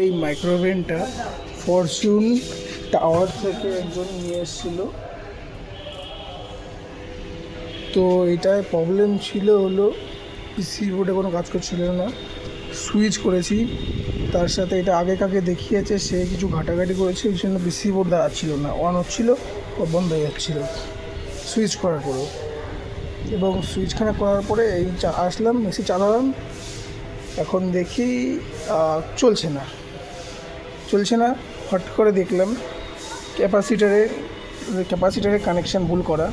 এই মাইক্রোওভেনটা Fortune tower থেকে একজন নিয়ে এসেছিলো। তো এটায় প্রবলেম ছিল হলো পিসি বোর্ডে কোনো কাজ করছিল না। সুইচ করেছি, তার সাথে এটা আগে দেখিয়েছে, সে কিছু ঘাটাঘাটি করেছে, এই জন্য পিসি বোর্ড দাঁড়াচ্ছিল না, অন হচ্ছিলো ও বন্ধ হয়ে যাচ্ছিলো সুইচ করার পরেও। এবং সুইচখানা করার পরে এই আসলাম, এসে চালালাম, এখন দেখি চলছে না। হট করে দেখলাম ক্যাপাসিটারের কানেকশান ভুল করা।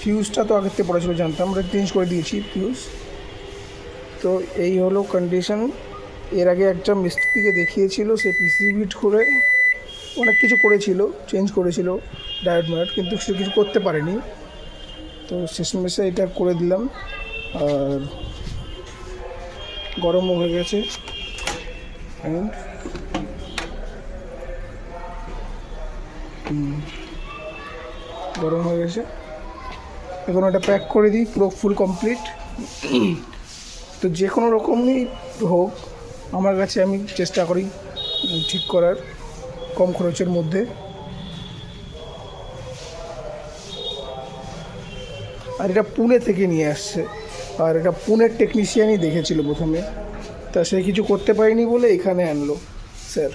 ফিউজটা তো আগের থেকে পড়েছিল, জানতাম, আমরা চেঞ্জ করে দিয়েছি ফিউজ। তো এই হলো কন্ডিশন। এর আগে একটা মিস্ত্রিকে দেখিয়েছিল, সে পিসি বিট করে অনেক কিছু করেছিল, চেঞ্জ করেছিল ডায়োড, কিন্তু সে কিছু করতে পারেনি। তো শেষমেশে এটা করে দিলাম, আর গরমও হয়ে গেছে। গরম হয়ে গেছে, এখন ওটা প্যাক করে দিই, পুরো ফুল কমপ্লিট। তো যে কোনো রকমই হোক, আমার কাছে আমি চেষ্টা করি ঠিক করার, কম খরচের মধ্যে। আর এটা পুনে থেকে নিয়ে আসছে, আর এটা পুনের টেকনিশিয়ানই দেখেছিল প্রথমে, তা সে কিছু করতে পারিনি বলে এখানে আনলো স্যার।